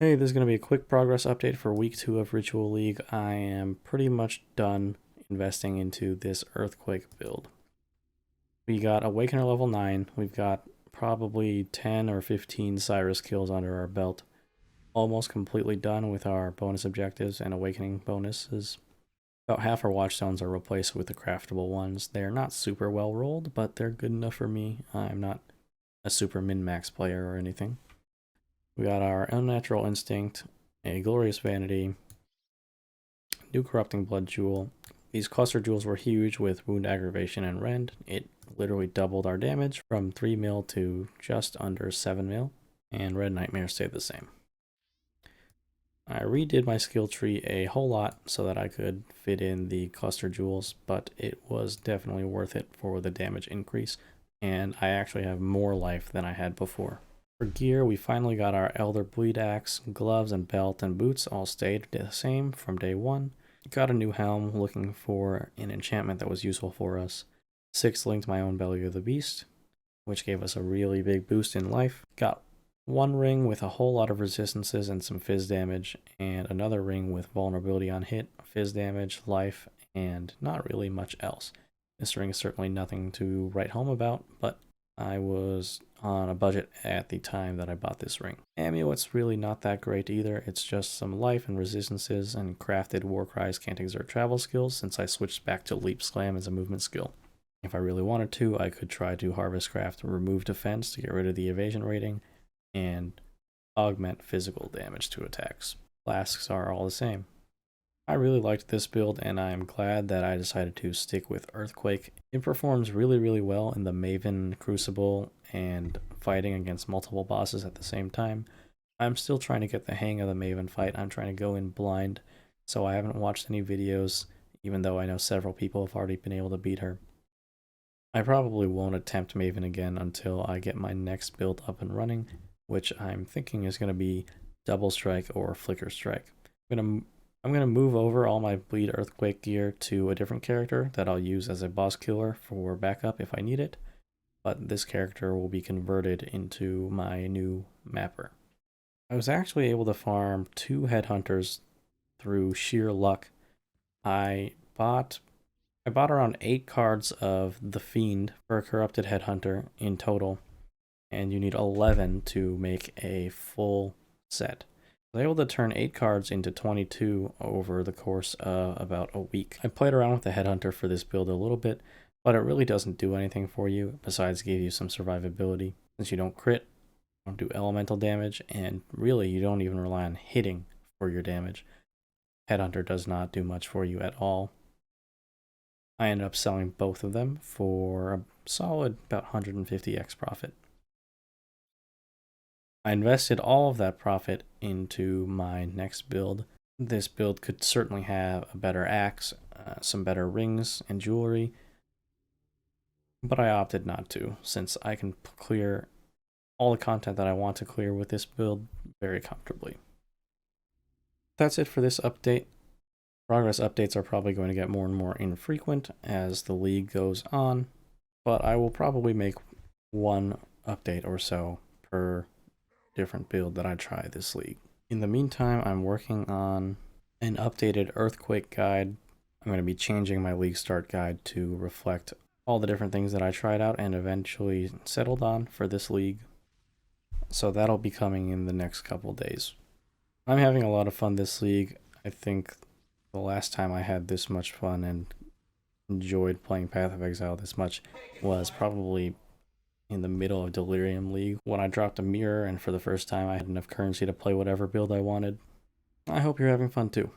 Hey, this is going to be a quick progress update for week 2 of Ritual League. I am pretty much done investing into this Earthquake build. We got Awakener level 9. We've got probably 10 or 15 Cyrus kills under our belt. Almost completely done with our bonus objectives and Awakening bonuses. About half our Watchstones are replaced with the craftable ones. They're not super well rolled, but they're good enough for me. I'm not a super min-max player or anything. We got our Unnatural Instinct, a Glorious Vanity, new Corrupting Blood Jewel. These cluster jewels were huge with Wound Aggravation and Rend. It literally doubled our damage from 3 mil to just under 7 mil, and Red Nightmare stayed the same. I redid my skill tree a whole lot so that I could fit in the cluster jewels, but it was definitely worth it for the damage increase, and I actually have more life than I had before. For gear, we finally got our Elder Bleed Axe, gloves and belt and boots all stayed the same from day 1. Got a new helm, looking for an enchantment that was useful for us. 6 linked my own Belly of the Beast, which gave us a really big boost in life. Got one ring with a whole lot of resistances and some fizz damage, and another ring with vulnerability on hit, fizz damage, life, and not really much else. This ring is certainly nothing to write home about, but I was on a budget at the time that I bought this ring. Amulet's really not that great either. It's just some life and resistances, and crafted Warcries can't exert travel skills since I switched back to Leap Slam as a movement skill. If I really wanted to, I could try to Harvest Craft remove defense to get rid of the evasion rating and augment physical damage to attacks. Flasks are all the same. I really liked this build, and I am glad that I decided to stick with Earthquake. It performs really well in the Maven Crucible and fighting against multiple bosses at the same time. I'm still trying to get the hang of the Maven fight. I'm trying to go in blind, so I haven't watched any videos, even though I know several people have already been able to beat her. I probably won't attempt Maven again until I get my next build up and running, which I'm thinking is going to be Double Strike or Flicker Strike. I'm going to move over all my Bleed Earthquake gear to a different character that I'll use as a boss killer for backup if I need it, but this character will be converted into my new mapper. I was actually able to farm 2 Headhunters through sheer luck. I bought around 8 cards of the Fiend for a Corrupted Headhunter in total, and you need 11 to make a full set. I was able to turn 8 cards into 22 over the course of about a week. I played around with the Headhunter for this build a little bit, but it really doesn't do anything for you besides give you some survivability. Since you don't crit, don't do elemental damage, and really you don't even rely on hitting for your damage. Headhunter does not do much for you at all. I ended up selling both of them for a solid about 150x profit. I invested all of that profit into my next build. This build could certainly have a better axe, some better rings and jewelry, but I opted not to, since I can clear all the content that I want to clear with this build very comfortably. That's it for this update. Progress updates are probably going to get more and more infrequent as the league goes on, but I will probably make one update or so per different build that I try this league. In the meantime, I'm working on an updated Earthquake guide. I'm going to be changing my league start guide to reflect all the different things that I tried out and eventually settled on for this league. So that'll be coming in the next couple days. I'm having a lot of fun this league. I think the last time I had this much fun and enjoyed playing Path of Exile this much was probably in the middle of Delirium League when I dropped a mirror and for the first time I had enough currency to play whatever build I wanted. I hope you're having fun too.